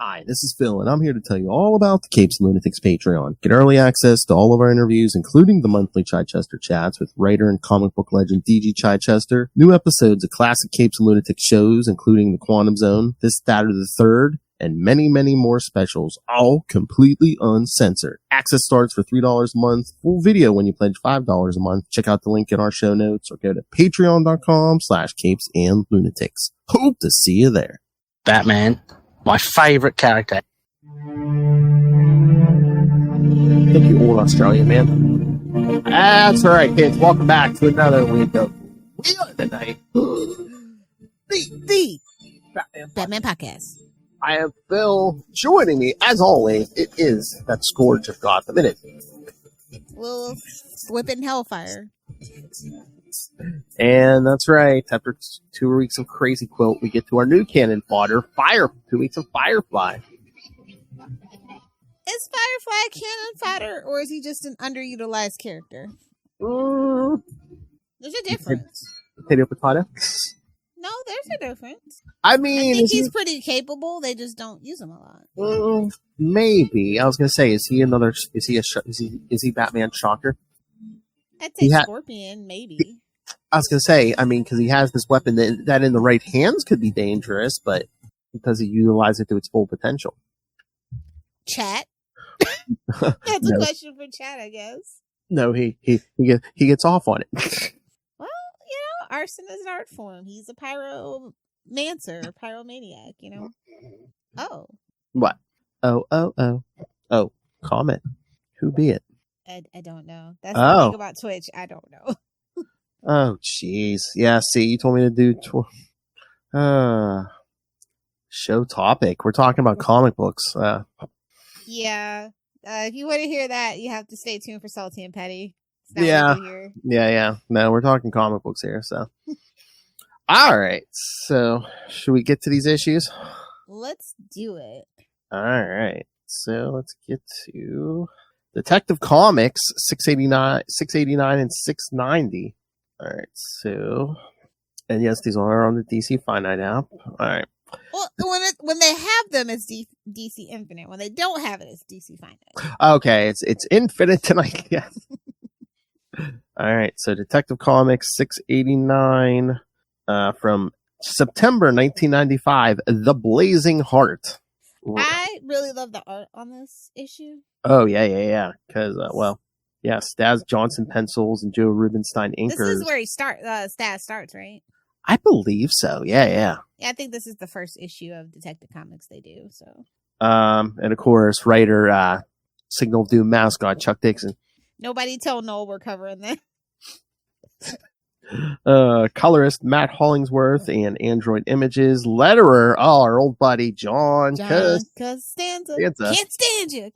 Hi, this is Phil, and I'm here to tell you all about the Capes and Lunatics Patreon. Get early access to all of our interviews, including the monthly Chichester chats with writer and comic book legend D.G. Chichester, new episodes of classic Capes and Lunatics shows, including The Quantum Zone, This, That, or the Third, and many, many more specials, all completely uncensored. Access starts for $3 a month, full video when you pledge $5 a month. Check out the link in our show notes or go to patreon.com/CapesandLunatics. Hope to see you there. Batman. My favorite character. Thank you, old Australia, man. That's right, kids. Welcome back to another week of Wheel of the Night. the Batman Podcast. I am Phil. Joining me, as always, it is that Scourge of Gotham. Little whipping hellfire. And that's right. After 2 weeks of Crazy Quilt, we get to our new canon fodder, 2 weeks of Firefly. Is Firefly canon fodder, or is he just an underutilized character? There's a difference. Potato, potato. No, there's a difference. I mean, I think he's pretty capable. They just don't use him a lot. Maybe. I was gonna say, is he Batman Shocker? I'd say Scorpion, maybe. I was gonna say, I mean, because he has this weapon that in the right hands could be dangerous, but does he utilize it to its full potential? Chat. That's a question for chat, I guess. No, he gets off on it. Well, arson is an art form. He's a pyromancer, pyromaniac. Oh. What? Oh. Comment. Who be it? I don't know. That's the thing about Twitch. I don't know. Oh, jeez. Yeah, see, you told me to do show topic. We're talking about comic books. Yeah. If you want to hear that, you have to stay tuned for Salty and Petty. Yeah. No, we're talking comic books here, so. All right. So, should we get to these issues? Let's do it. All right. So, let's get to Detective Comics 689 and 690. All right, so, and yes, these are on the DC Finite app. All right. Well, when they have them, it's DC Infinite. When they don't have it, it's DC Finite. Okay, it's Infinite tonight. Yes. All right, so Detective Comics 689 from September 1995, The Blazing Heart. I really love the art on this issue. Oh, yeah. Because, Staz Johnson pencils and Joe Rubenstein inkers. This is where Staz starts, right? I believe so. Yeah. Yeah, I think this is the first issue of Detective Comics they do. So. And of course, writer, Signal Doom mascot Chuck Dixon. Nobody tell Noel we're covering that. Colorist Matt Hollingsworth and Android Images. Letterer, our old buddy John Costanza. Can't stand you.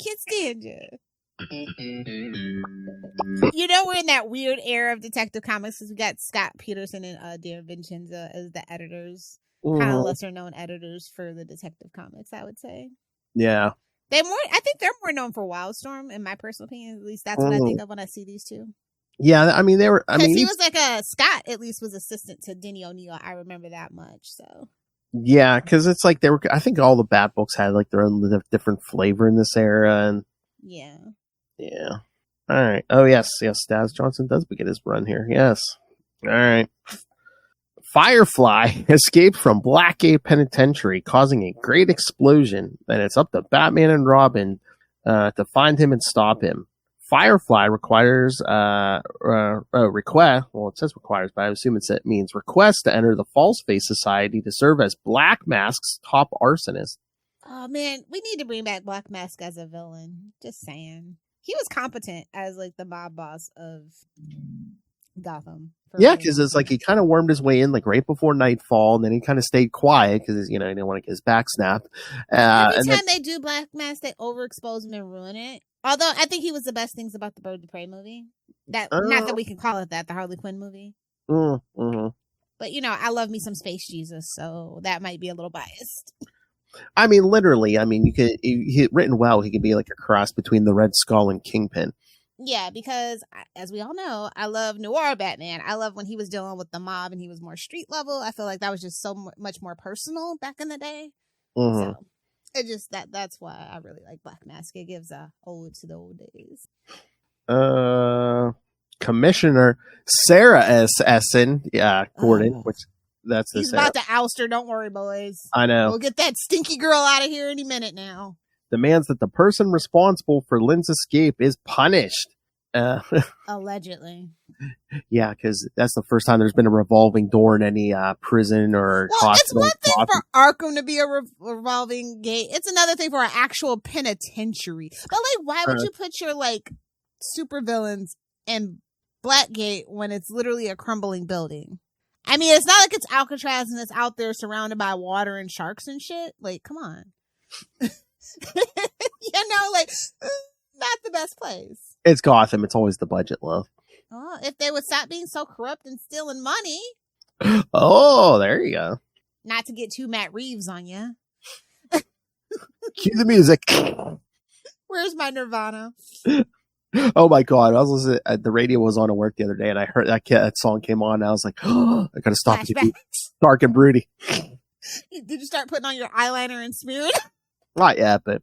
We're in that weird era of Detective Comics because we got Scott Peterson and Darren Vincenzo as the editors, kind of lesser known editors for the Detective Comics, I would say. Yeah. I think they're more known for Wildstorm, in my personal opinion. At least that's what I think of when I see these two. Yeah, I mean, they were. Because he was like Scott, at least, was assistant to Denny O'Neil. I remember that much. So. Yeah, because it's like they were. I think all the Bat books had like their own different flavor in this era, and yeah. All right. Oh yes. Staz Johnson does begin his run here. Yes. All right. Firefly escaped from Blackgate Penitentiary, causing a great explosion, and it's up to Batman and Robin to find him and stop him. Firefly requires request. Well, it says requires, but I assume it means request to enter the False Face Society to serve as Black Mask's top arsonist. Oh man, we need to bring back Black Mask as a villain. Just saying, he was competent as like the mob boss of Gotham. Yeah, because it's like he kind of wormed his way in like right before nightfall, and then he kind of stayed quiet because he didn't want to get his back snapped. Every time they do Black Mask, they overexpose him and ruin it. Although I think he was the best things about the Bird of Prey movie. Not that we can call it that, the Harley Quinn movie. Mm-hmm. But I love me some Space Jesus, so that might be a little biased. I mean, literally. I mean, written well, he could be like a cross between the Red Skull and Kingpin. Yeah, because as we all know, I love noir Batman. I love when he was dealing with the mob and he was more street level. I feel like that was just so much more personal back in the day. Mm-hmm. So It just that's why I really like Black Mask. It gives a ode to the old days. Commissioner Sarah S. Essen, Gordon, which that's he's Sarah. about to oust her. Don't worry, boys. I know. We'll get that stinky girl out of here any minute now. Demands that the person responsible for Lynn's escape is punished. Allegedly. Yeah, because that's the first time there's been a revolving door in any prison or hospital. It's one thing for Arkham to be a revolving gate. It's another thing for an actual penitentiary. But like, why would you put your like supervillains in Blackgate when it's literally a crumbling building? I mean, it's not like it's Alcatraz and it's out there surrounded by water and sharks and shit. Like, come on. Like, not the best place. It's Gotham. It's always the budget, love. Oh, if they would stop being so corrupt and stealing money. Oh, there you go. Not to get too Matt Reeves on you. Cue the music. Where's my Nirvana? Oh my God. I was listening, the radio was on at work the other day and I heard that song came on and I was like, oh, I gotta stop it. Dark and broody. Did you start putting on your eyeliner and smeared? Not yet, but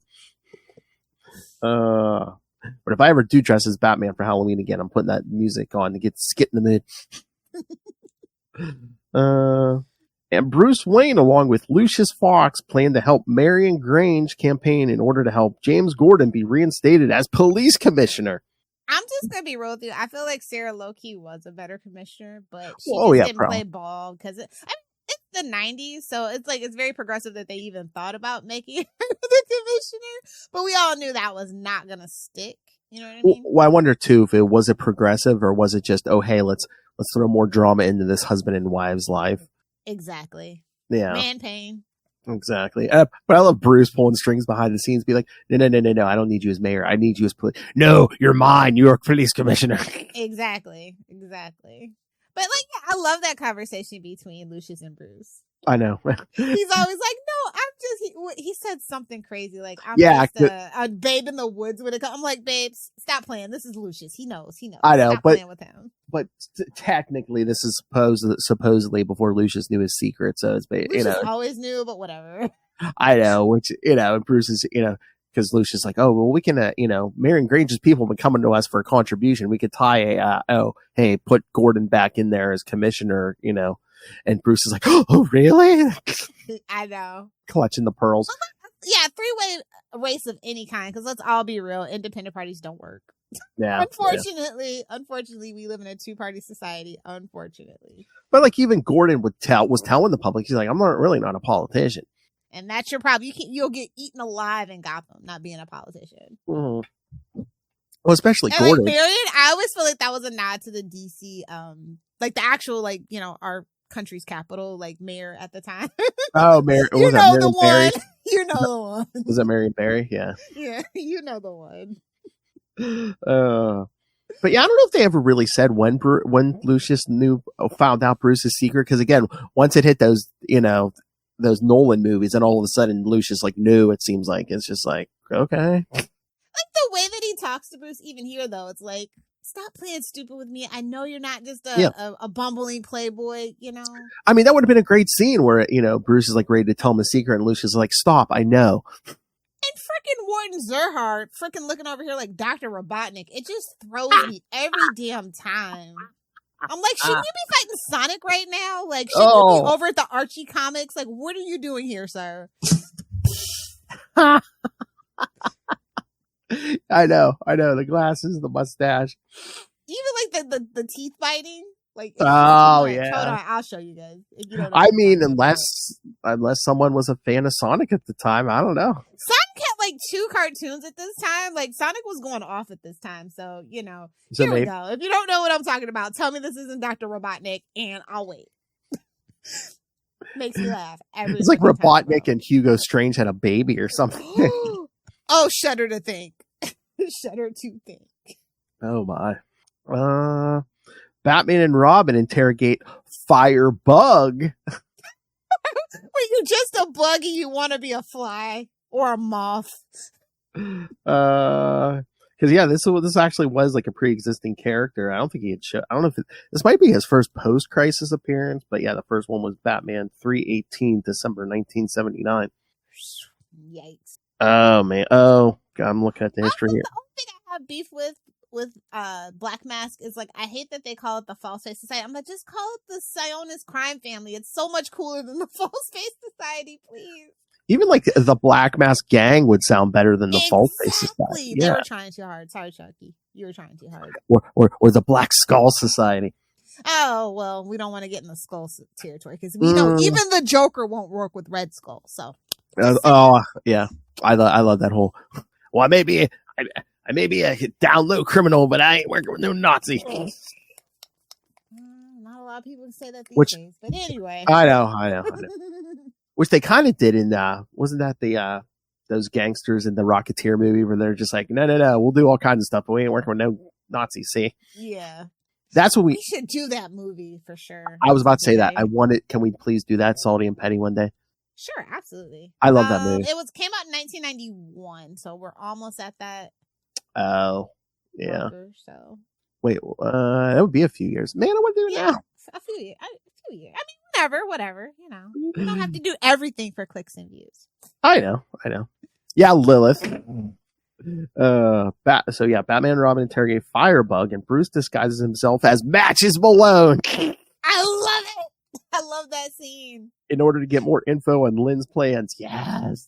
if I ever do dress as Batman for Halloween again, I'm putting that music on to get in the mood. And Bruce Wayne, along with Lucius Fox, plan to help Marion Grange campaign in order to help James Gordon be reinstated as police commissioner. I'm just gonna be real with you. I feel like Sarah Loki was a better commissioner, but she didn't play ball because it's the 90s, so it's very progressive that they even thought about making her the commissioner. But we all knew that was not gonna stick. You know what I mean? Well, I wonder too if it was progressive or was it just, oh hey, let's throw more drama into this husband and wives life. Exactly. Yeah. Man pain. Exactly. But I love Bruce pulling strings behind the scenes, be like, no, I don't need you as mayor. I need you as police. No, you're mine. You're police commissioner. Exactly. But I love that conversation between Lucius and Bruce. I know. He's always like, no, I'm just, he said something crazy. Like, I'm just a babe in the woods when it comes. I'm like, babes, stop playing. This is Lucius. He knows. I know, stop playing with him. But technically, this is supposedly before Lucius knew his secret. So it's, Lucius always knew, but whatever. I know, which, and Bruce is, because Lucius is like, oh, well, we can, Marion Grange's people have been coming to us for a contribution. We could tie put Gordon back in there as commissioner, and Bruce is like, oh, really? I know. Clutching the pearls. Yeah, three-way race of any kind, because let's all be real, independent parties don't work. Yeah. Unfortunately, we live in a two-party society, unfortunately. But like even Gordon was telling the public, he's like, I'm not a politician. And that's your problem. You'll get eaten alive in Gotham, not being a politician. Mm-hmm. Well, especially and Gordon. Like Marion, I always feel like that was a nod to the DC, like the actual, our country's capital, like mayor at the time. Oh, Mayor. You know the one. You know the one. Was that Marion Barry? Yeah. Yeah, you know the one. But yeah, I don't know if they ever really said when Lucius found out Bruce's secret. Because again, once it hit those Nolan movies, and all of a sudden Lucius knew. It seems like it's just like, okay. Like the way that he talks to Bruce, even here though, it's like, stop playing stupid with me. I know you're not just a bumbling playboy, I mean, that would have been a great scene where, Bruce is ready to tell him a secret and Lucius is like, stop, I know. And freaking Warden Zerhard freaking looking over here like Dr. Robotnik. It just throws me every damn time. I'm like, shouldn't you be fighting Sonic right now? Like, shouldn't you be over at the Archie comics? Like, what are you doing here, sir? I know. The glasses, the mustache. Even the teeth biting. Like, oh yeah. Hold on, I'll show you guys. If you don't know I mean, unless someone was a fan of Sonic at the time, I don't know. Sonic had 2 cartoons at this time. Like Sonic was going off at this time, so here we go. If you don't know what I'm talking about, tell me this isn't Dr. Robotnik, and I'll wait. Makes me laugh. It's like Robotnik and Hugo Strange had a baby or something. Oh, shudder to think. Shudder to think. Oh my. Batman and Robin interrogate Firebug. Wait, you're just a bug and you want to be a fly or a moth? Because this actually was a pre-existing character. I don't think he had I don't know if this might be his first post-crisis appearance, but yeah, the first one was Batman 3/18 December 1979. Yikes. Oh man. Oh, God, I'm looking at the history here. The only thing I have beef with Black Mask is like I hate that they call it the False Face Society. I'm like, just call it the Sionist Crime Family. It's so much cooler than the False Face Society, please. Even like the Black Mask Gang would sound better than the False Face Society. They were trying too hard. Sorry, Chucky. You were trying too hard. Or the Black Skull Society. Oh, well, we don't want to get in the skull territory because we know even the Joker won't work with Red Skull. So. Yeah. I love that whole. Well, I may be a down low criminal, but I ain't working with no Nazi. Not a lot of people say that these days, but anyway. I know. Which they kind of did in wasn't that the those gangsters in the Rocketeer movie where they're just like, no, we'll do all kinds of stuff, but we ain't working with no Nazis. See? Yeah. That's what we should do that movie for sure. I was about to say that. Can we please do that, Salty and Petty, one day? Sure, absolutely. I love that movie. It came out in 1991, so we're almost at that. Oh, yeah. Marker, so wait, that would be a few years. Man, I want to do it now. A few years. I mean, whatever. You know, you don't have to do everything for clicks and views. I know. Yeah, Lilith. Batman and Robin interrogate Firebug, and Bruce disguises himself as Matches Malone. I love it. I love that scene. In order to get more info on Lynn's plans. Yes.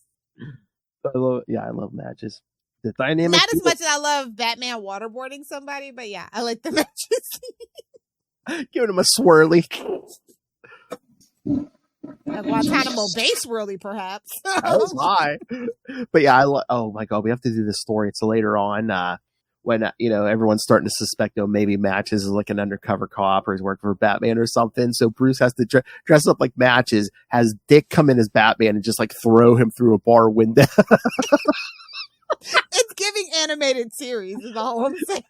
I love Matches. The dynamic. Not as much as I love Batman waterboarding somebody, but yeah, I like the Matches. Giving him a swirly. A Guantanamo Bay swirly, perhaps. That was high. But yeah, oh my God, we have to do this story. It's later on when, everyone's starting to suspect, maybe Matches is like an undercover cop or he's working for Batman or something. So Bruce has to dress up like Matches, has Dick come in as Batman and just like throw him through a bar window. It's giving animated series is all I'm saying.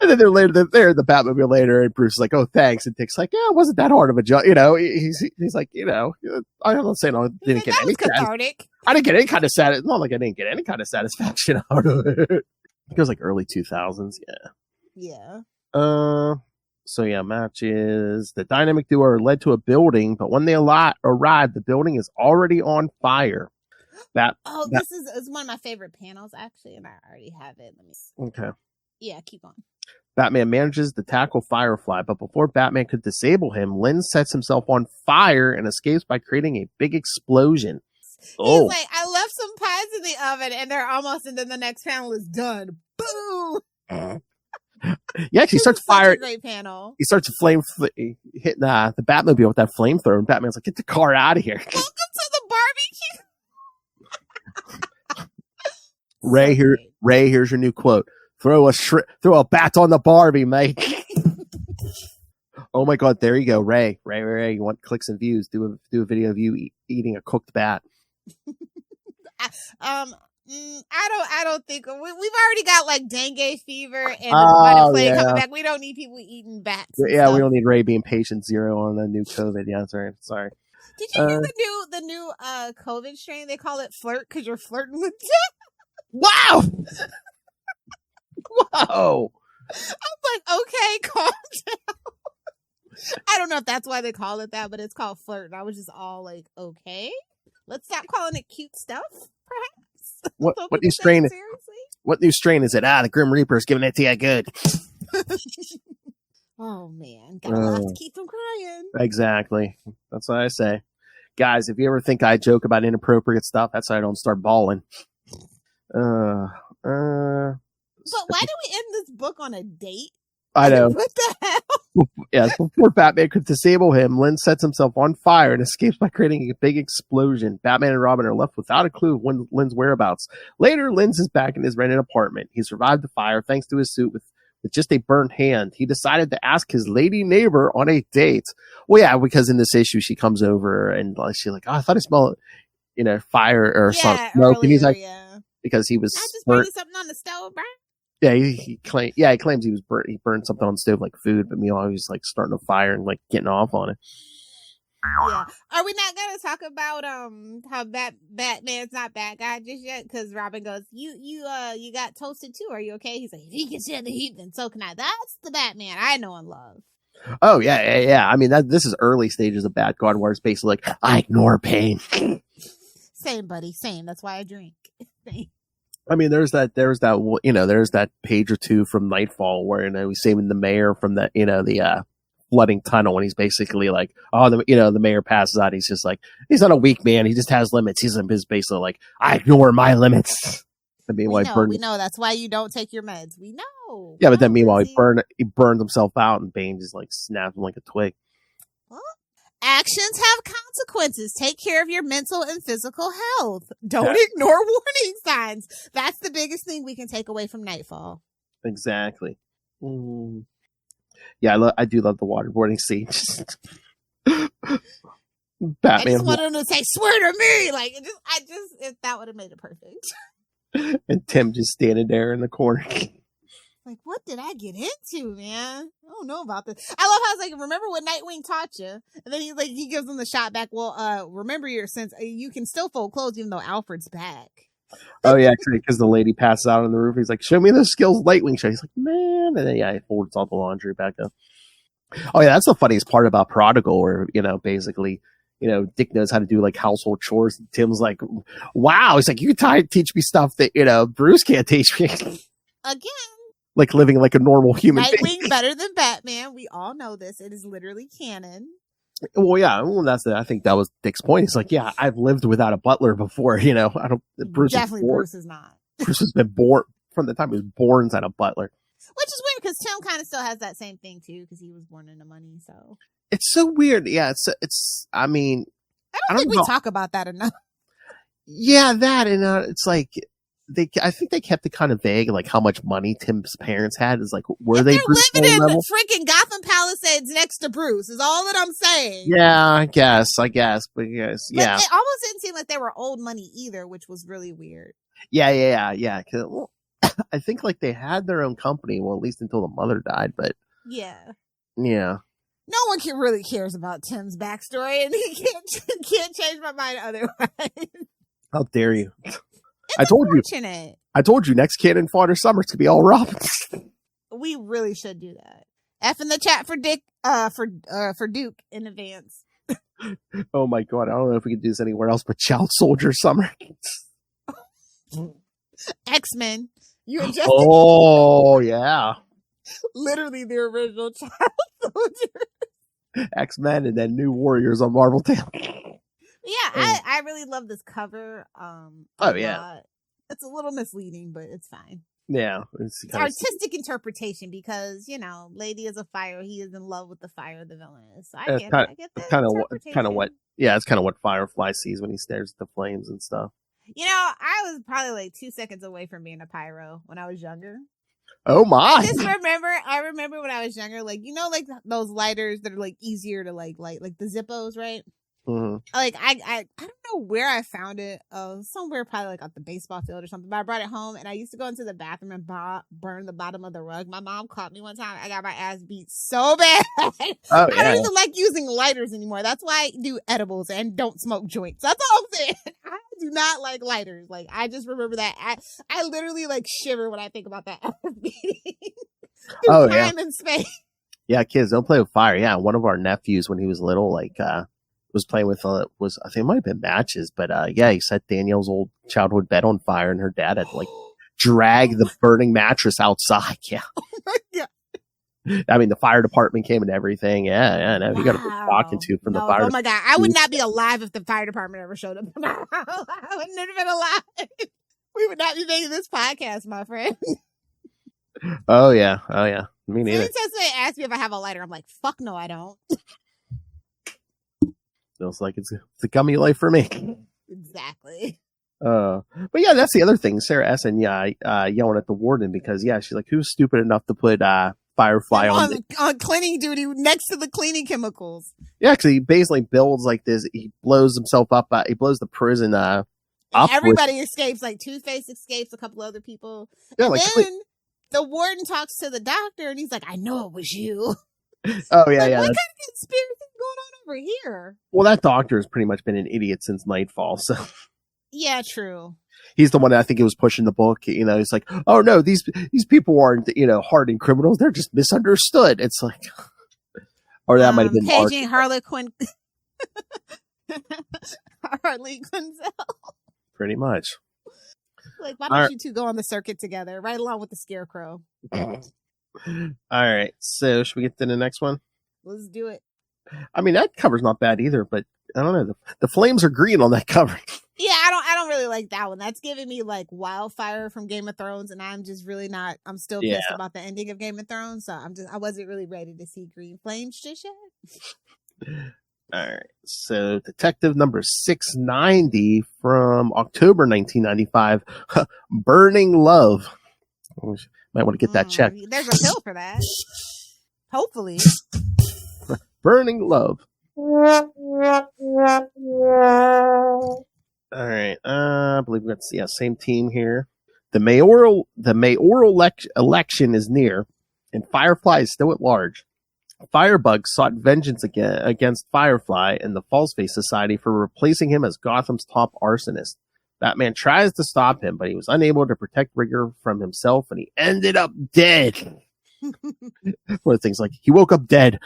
And then they're in the Batmobile later, and Bruce is like, "Oh, thanks." And Dick's like, "Yeah, it wasn't that hard of a job." He's like, I'm not saying I didn't get any cathartic. I didn't get any kind of satisfaction. Not like I didn't get any kind of satisfaction out of it. It goes like early 2000s. Yeah. So yeah, Matches. The dynamic duo are led to a building, but when they arrive, the building is already on fire. This is one of my favorite panels, actually, and I already have it. Let me see. Okay. Yeah, keep going. Batman manages to tackle Firefly, but before Batman could disable him, Lynn sets himself on fire and escapes by creating a big explosion. He's like, I left some pies in the oven, and they're almost, and then the next panel is done. Boom! Yeah, he starts firing. Great panel. He starts hitting the Batmobile with that flamethrower, and Batman's like, "Get the car out of here!" Welcome to the barbecue. Ray, here's your new quote. Throw a bat on the Barbie, mate. Oh my God, there you go, Ray. You want clicks and views? Do a video of you eating a cooked bat. I don't think we've already got like dengue fever and butterfly coming back. We don't need people eating bats. Yeah, we don't need Ray being patient zero on the new COVID. Yeah, that's right. Sorry. Did you hear the new COVID strain? They call it flirt because you're flirting with death. Wow! Whoa! I'm like, okay, calm down. I don't know if that's why they call it that, but it's called flirt. And I was just all like, okay, let's stop calling it cute stuff, perhaps. What new strain? What new strain is it? The Grim Reaper's giving it to you good. Oh man, gotta laugh to keep from crying. Exactly. That's what I say. Guys, if you ever think I joke about inappropriate stuff, that's why I don't start bawling. But why do we end this book on a date? I know. What the hell? Yes, before Batman could disable him, Lynn sets himself on fire and escapes by creating a big explosion. Batman and Robin are left without a clue of Lynn's whereabouts. Later, Lynn is back in his rented apartment. He survived the fire thanks to his suit with just a burnt hand. He decided to ask his lady neighbor on a date. Well, yeah, because in this issue, she comes over and she's like, I thought I smelled, fire or something. Smoke. And he's like, because he was just burning something on the stove, bro. Yeah, he claims he was burnt. He burned something on the stove like food, but meanwhile he was like starting a fire and like getting off on it. Yeah. Are we not going to talk about how Batman's not bad guy just yet? Because Robin goes, you got toasted too. Are you okay? He's like, if he can stand the heat, then so can I. That's the Batman I know and love. Oh yeah. I mean, this is early stages of Bat God, where it's basically like, I ignore pain. Same, buddy. Same. That's why I drink. Same. I mean, there's that page or two from Nightfall where, he's saving the mayor from the flooding tunnel, and he's basically like, the mayor passes out. He's just like, he's not a weak man. He just has limits. He's basically like, I ignore my limits. I mean, we know. That's why you don't take your meds. We know. Yeah, but then meanwhile, he burned himself out, and Bane just like snapped him like a twig. Well, actions have consequences. Take care of your mental and physical health. Don't ignore warning signs. That's the biggest thing we can take away from Nightfall. Exactly. Yeah, I do love the waterboarding scene. Batman. I just wanted him to say, "Swear to me!" Like, if that would have made it perfect. And Tim just standing there in the corner. Like, what did I get into, man? I don't know about this. I love how it's like, remember what Nightwing taught you? And then he gives him the shot back. Well, remember since you can still fold clothes even though Alfred's back. Oh yeah, actually, because the lady passes out on the roof. He's like, "Show me those skills, Nightwing." He's like, "Man," and then he folds all the laundry back up. Oh yeah, that's the funniest part about Prodigal, where basically, Dick knows how to do like household chores. And Tim's like, "Wow," he's like, "You can teach me stuff that Bruce can't teach me." Again. Like living like a normal human Nightwing being. better than Batman. We all know this. It is literally canon. Well, yeah. Well, I think that was Dick's point. He's like, yeah, I've lived without a butler before. I don't. Bruce is not. Bruce has been born from the time he was born without a butler. Which is weird because Tim kind of still has that same thing too because he was born into money. So it's so weird. Yeah, it's. I mean, I don't think we talk about that enough. Yeah, that and it's like. I think they kept it kind of vague, like how much money Tim's parents had. Is like, were they living in freaking Gotham Palisades next to Bruce? Is all that I'm saying. Yeah, I guess, but yeah. But it almost didn't seem like they were old money either, which was really weird. Yeah. Well, I think like they had their own company, well, at least until the mother died. But yeah. No one really cares about Tim's backstory, and he can't change my mind otherwise. How dare you? I told you next canon fodder Summers could be all Robins. We really should do that. F in the chat for Dick, for Duke in advance. Oh my god, I don't know if we could do this anywhere else but Child Soldier Summer. X-Men. You adjusted. Oh yeah. Literally the original Child Soldier. X-Men and then New Warriors on Marvel Tale. Yeah, I really love this cover. It's a little misleading, but it's fine. Yeah, it's artistic interpretation because Lady is a fire. He is in love with the fire the villain is. So I get that. It's kind of what Firefly sees when he stares at the flames and stuff. I was probably like 2 seconds away from being a pyro when I was younger. Oh my! I remember when I was younger, like like those lighters that are like easier to light, like the Zippos, right? Mm-hmm. Like I don't know where I found it. Somewhere probably like at the baseball field or something. But I brought it home and I used to go into the bathroom and burn the bottom of the rug. My mom caught me one time. I got my ass beat so bad. I don't even like using lighters anymore. That's why I do edibles and don't smoke joints. That's all I'm saying. I do not like lighters. Like I just remember that. I literally like shiver when I think about that ass beating. Time and space. Yeah, kids don't play with fire. Yeah, one of our nephews when he was little, was playing with I think it might have been matches, but he set Danielle's old childhood bed on fire, and her dad had to drag the burning mattress outside. Yeah. Oh my god. I mean, the fire department came and everything. Yeah, no, he got a big talking to from the fire. Oh my god, I would not be alive if the fire department ever showed up. I wouldn't have been alive. We would not be making this podcast, my friend. Oh yeah. Me neither. Anytime somebody asks me if I have a lighter, I'm like, fuck no, I don't. Feels like it's a gummy life for me. Exactly. But yeah, that's the other thing. Sarah Essen, yelling at the warden because she's like, who's stupid enough to put Firefly on cleaning duty next to the cleaning chemicals? Yeah, because he basically builds like this. He blows himself up. He blows the prison up. Everybody escapes. Like Two-Face escapes. A couple other people. Yeah, then the warden talks to the doctor, and he's like, "I know it was you." Oh yeah, yeah. What kind of conspiracy going on over here? Well, that doctor has pretty much been an idiot since Nightfall. So yeah, true. He's the one that I think he was pushing the book. He's like, "Oh no, these people aren't hardened criminals. They're just misunderstood." It's like, or that might have been paging Harlequin. Harley Quinzel. Pretty much. Like, why don't you two go on the circuit together, right along with the Scarecrow? All right. So, should we get to the next one? Let's do it. I mean, that cover's not bad either, but I don't know. The flames are green on that cover. Yeah, I don't really like that one. That's giving me like Wildfire from Game of Thrones, and I'm just really not. I'm still pissed about the ending of Game of Thrones, so I wasn't really ready to see green flames just yet. All right. So, Detective number 690 from October 1995, Burning Love. Might want to get that checked. There's a pill for that. Hopefully. Burning Love. All right. I believe we got same team here. The mayoral election is near, and Firefly is still at large. Firebug sought vengeance against Firefly and the Falseface Society for replacing him as Gotham's top arsonist. Batman tries to stop him, but he was unable to protect Rigger from himself, and he ended up dead. One of the things like, he woke up dead.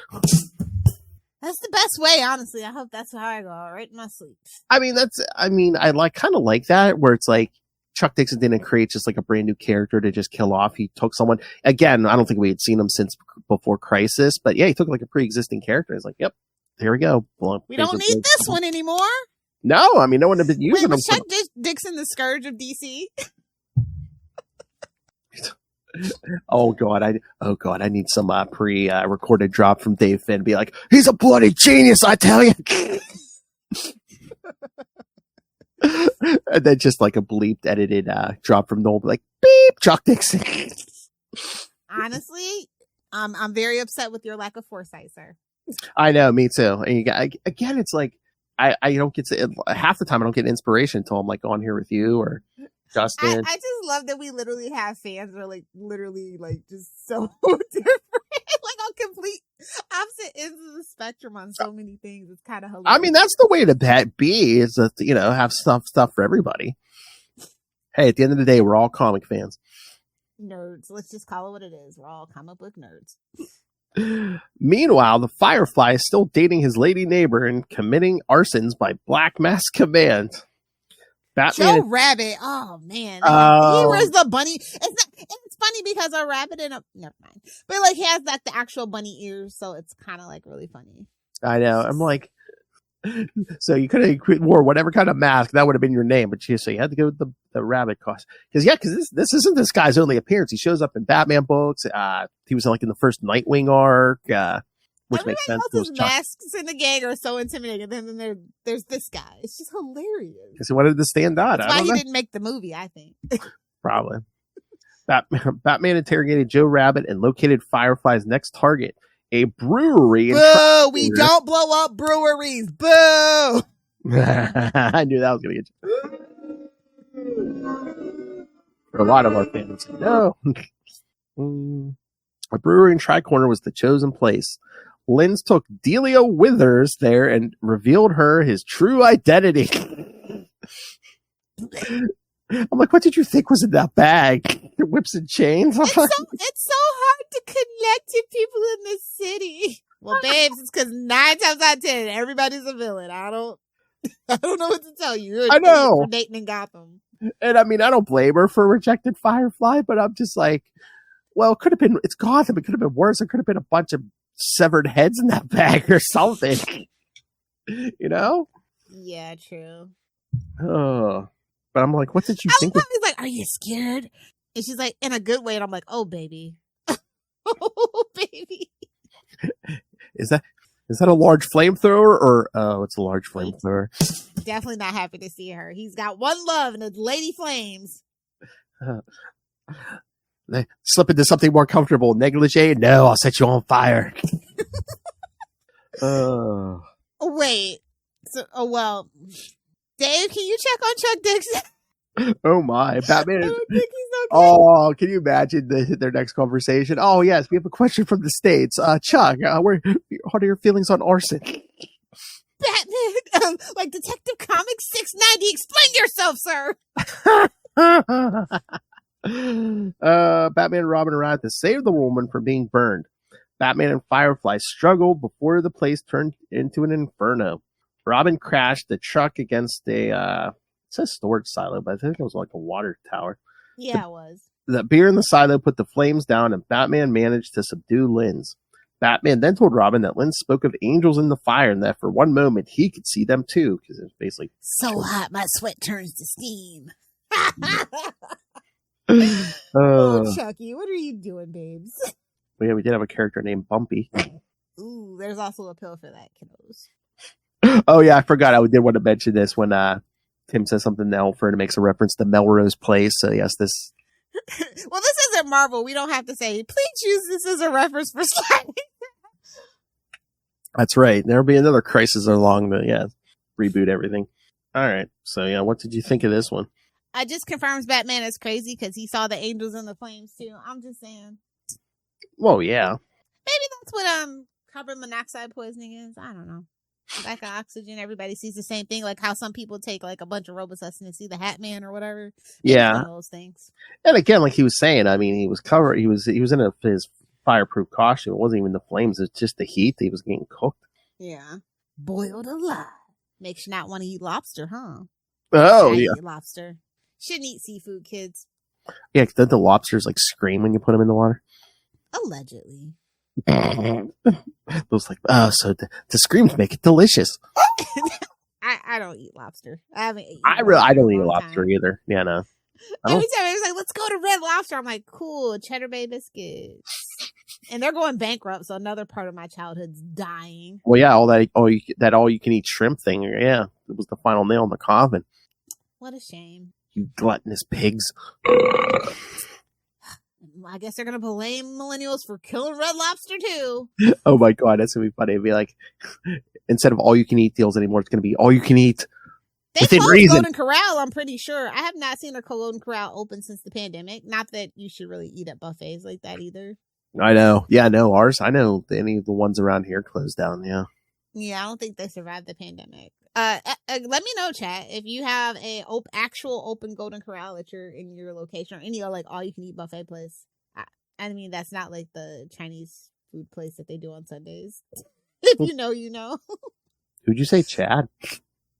That's the best way, honestly. I hope that's how I go, right in my sleep. I mean, I kind of like that, where it's like, Chuck Dixon didn't create just like a brand new character to just kill off. He took someone, again, I don't think we had seen him since before Crisis, but yeah, he took like a pre-existing character. He's like, yep, here we go. We don't need this one anymore. No, I mean, no one had been using him. Was Chuck Dixon the scourge of DC? Oh God, I need some pre-recorded drop from Dave Finn. Be like, he's a bloody genius, I tell you. And then just like a bleeped edited drop from Noel, like beep, Chuck Dixon. Honestly, I'm very upset with your lack of foresight, sir. I know, me too. And you got, again, it's like I don't get to, half the time I don't get inspiration until I'm like on here with you or Justin. I just love that we literally have fans that are like literally like just so different, like on complete opposite ends of the spectrum on so many things. It's kind of hilarious. I mean, that's the way to be, is that, have stuff for everybody. Hey, at the end of the day, we're all comic fans. Nerds. Let's just call it what it is. We're all comic book nerds. Meanwhile, the Firefly is still dating his lady neighbor and committing arsons by Black Mass command. Batman Joe Rabbit. Oh man, he wears the bunny. It's funny because a rabbit and never mind. But like he has like the actual bunny ears, so it's kind of like really funny. I know. I'm like, so you could have wore whatever kind of mask that would have been your name, but so you had to go with the rabbit costume. Because this isn't this guy's only appearance. He shows up in Batman books. He was like in the first Nightwing arc. Which everybody makes sense. Else's masks in the gang are so intimidating. And then there's this guy. It's just hilarious. Because he wanted to stand out. That's why he didn't make the movie, I think. Probably. Batman interrogated Joe Rabbit and located Firefly's next target, a brewery. Boo! We don't blow up breweries. Boo! I knew that was going to get you. For a lot of our fans. No. A brewery in Tricorner was the chosen place. Linz took Delia Withers there and revealed her his true identity. I'm like, what did you think was in that bag? Whips and chains? It's so hard to connect to people in this city. Well, babes, it's because 9 times out of 10, everybody's a villain. I don't know what to tell you. I know. For dating in Gotham. And I mean, I don't blame her for rejecting Firefly, but I'm just like, well, it could have been, it's Gotham. It could have been worse. It could have been a bunch of severed heads in that bag or something. Yeah, true. Oh, but I'm like, what did you think? He's like, are you scared? And she's like, in a good way. And I'm like, oh, baby. Oh, baby. Is that a large flamethrower or, it's a large flamethrower? Definitely not happy to see her. He's got one love and it's Lady Flames. Slip into something more comfortable. Negligee? No, I'll set you on fire. Wait. So, Dave, can you check on Chuck Dixon? Oh my, Batman. I don't think he's okay. Oh, can you imagine their next conversation? Oh yes, we have a question from the States. Chuck, what are your feelings on arson? Batman, like Detective Comics 690. Explain yourself, sir. Batman and Robin arrived to save the woman from being burned. Batman and Firefly struggled before the place turned into an inferno. Robin crashed the truck against a, it says storage silo, but I think it was like a water tower. Yeah, it was. The beer in the silo put the flames down, and Batman managed to subdue Linz. Batman then told Robin that Linz spoke of angels in the fire and that for one moment he could see them too, because it was basically so hot my sweat turns to steam. Chucky, what are you doing, babes? Well, yeah, we did have a character named Bumpy. Ooh, there's also a pill for that, kiddos. Oh yeah, I forgot. I did want to mention this when Tim says something to Alfred and makes a reference to Melrose Place. So yes, this. Well, this isn't Marvel. We don't have to say, please use this as a reference for sliding. That's right. There'll be another crisis along the reboot everything. All right. So yeah, what did you think of this one? I just confirms Batman is crazy because he saw the angels in the flames too. I'm just saying. Well, yeah. Maybe that's what carbon monoxide poisoning is. I don't know. Lack of oxygen. Everybody sees the same thing. Like how some people take like a bunch of Robitussin to see the Hat Man or whatever. Maybe yeah. one of those things. And again, like he was saying, I mean, he was covered. He was in his fireproof costume. It wasn't even the flames. It's just the heat. He was getting cooked. Yeah. Boiled alive. Makes you not want to eat lobster, huh? Oh, I yeah. eat lobster. Shouldn't eat seafood, kids. Yeah, because the lobsters like scream when you put them in the water. Allegedly. Those like, so the screams make it delicious. I don't eat lobster. I haven't eaten I don't eat lobster either. Yeah, no. Every time it was like, let's go to Red Lobster. I'm like, cool, Cheddar Bay biscuits. And they're going bankrupt, so another part of my childhood's dying. Well, yeah, all you can eat shrimp thing. Yeah, it was the final nail in the coffin. What a shame. You gluttonous pigs. I guess they're gonna blame millennials for killing Red Lobster too. Oh my god, that's gonna be funny. It'd be like, instead of all you can eat deals anymore, it's gonna be all you can eat. They closed Golden Corral, I'm pretty sure. I have not seen a Golden Corral open since the pandemic. Not that you should really eat at buffets like that either. I know. Yeah, no, ours. I know any of the ones around here closed down. Yeah. Yeah, I don't think they survived the pandemic. Let me know, chat, if you have a actual open Golden Corral at in your location or any like all you can eat buffet place. I mean, that's not like the Chinese food place that they do on Sundays. If you know, you know. Who'd you say, Chad?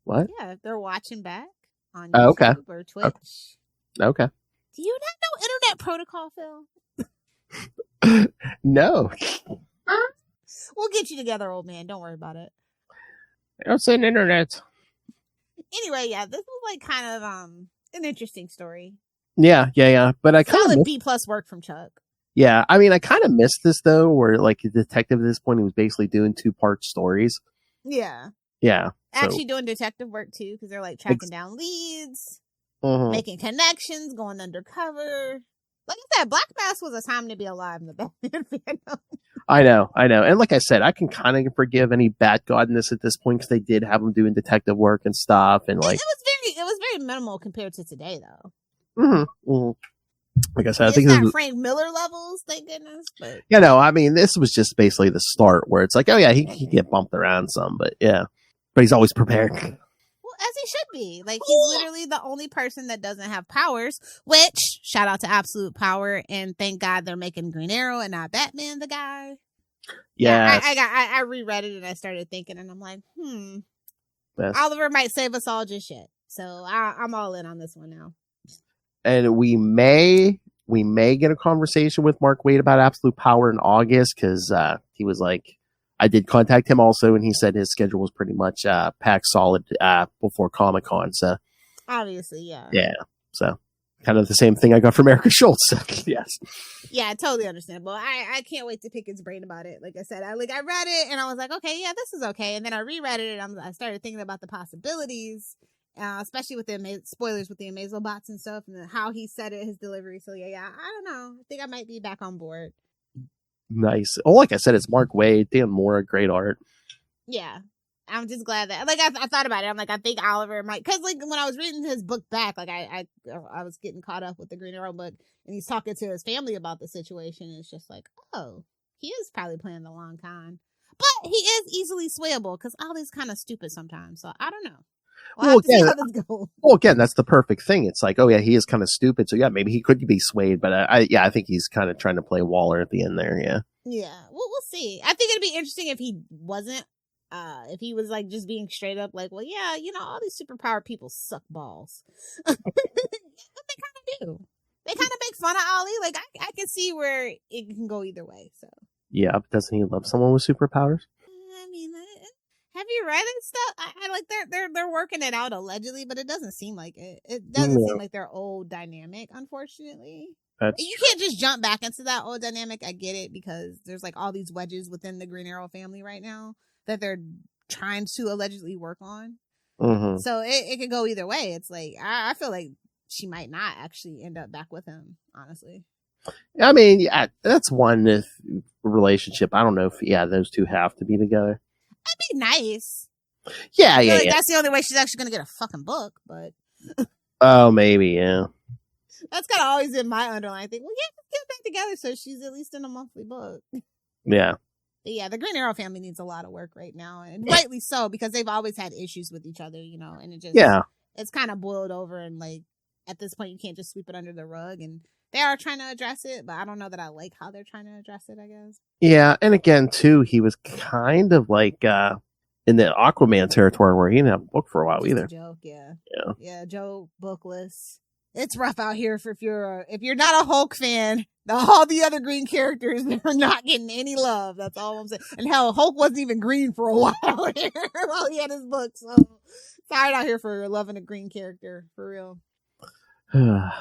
What? Yeah, if they're watching back on YouTube okay. or Twitch. Okay. Do you not know internet protocol, Phil? No. We'll get you together, old man. Don't worry about it. It's an internet. Anyway, yeah, this was like kind of an interesting story. Yeah. But I kind solid of B+ work from Chuck. Yeah, I mean, I kind of missed this though, where like the detective at this point, he was basically doing 2-part stories. Yeah. Yeah. Actually doing detective work too, because they're like tracking down leads, making connections, going undercover. Like I said, Black Mass was a time to be alive in the Batman fandom. I know. And like I said, I can kind of forgive any Bat Godness at this point because they did have him doing detective work and stuff, and like it was very minimal compared to today, though. Like I said, I it's think not this Frank Miller levels, thank goodness. But I mean, this was just basically the start where it's like, oh yeah, he can get bumped around some, but he's always prepared. Well, as he should be. Like he's literally the only person that doesn't have powers. Which shout out to Absolute Power, and thank God they're making Green Arrow and not Batman the guy. Yeah, I reread it and I started thinking, and I'm like, Oliver might save us all just yet. So I'm all in on this one now. And we may get a conversation with Mark Waid about Absolute Power in August because he was like, I did contact him also, and he said his schedule was pretty much packed solid before Comic-Con. So obviously, yeah. So kind of the same thing I got from Erica Schultz. So, yes. Yeah, totally understandable. I can't wait to pick his brain about it. Like I said, I read it and I was like, okay, yeah, this is okay. And then I reread it and I started thinking about the possibilities. Especially with the spoilers with the Amazo bots and stuff, and how he said it, his delivery. So yeah, I don't know. I think I might be back on board. Nice. Oh, like I said, it's Mark Waid, Dan Mora, great art. Yeah, I'm just glad that I thought about it. I'm like, I think Oliver might, because like when I was reading his book back, like I was getting caught up with the Green Arrow book, and he's talking to his family about the situation, and it's just like, oh, he is probably playing the long con, but he is easily swayable because Ollie's kind of stupid sometimes. So I don't know. Well, again, that's the perfect thing. It's like, oh yeah, he is kind of stupid, so yeah, maybe he could be swayed, but I think he's kind of trying to play Waller at the end there. Yeah. Well, we'll see. I think it'd be interesting if he wasn't if he was like just being straight up like, well, yeah, all these superpowered people suck balls. But they kind of do. They kind of make fun of Ollie. Like I can see where it can go either way. So Yeah, but doesn't he love someone with superpowers? I mean, have you read it stuff? I like they're working it out allegedly, but it doesn't seem like it. It doesn't seem like their old dynamic, unfortunately. You can't just jump back into that old dynamic. I get it because there's like all these wedges within the Green Arrow family right now that they're trying to allegedly work on. Mm-hmm. So it could go either way. It's like I feel like she might not actually end up back with him, honestly. I mean, yeah, that's one relationship. I don't know if those two have to be together. That'd be nice. Yeah. That's the only way she's actually gonna get a fucking book, but oh, maybe, yeah. That's kind of always been my underlying thing. Well, yeah, get back together so she's at least in a monthly book. Yeah. But yeah, the Green Arrow family needs a lot of work right now, and rightly so, because they've always had issues with each other, and it just it's kind of boiled over, and like at this point, you can't just sweep it under the rug, and they are trying to address it, but I don't know that I like how they're trying to address it, I guess. Yeah, and again, too, he was kind of like in the Aquaman territory where he didn't have a book for a while just either. A joke, yeah, Joe bookless. It's rough out here if you're not a Hulk fan. All the other green characters, they're not getting any love. That's all I'm saying. And hell, Hulk wasn't even green for a while here while he had his book. So tired out here for loving a green character for real. All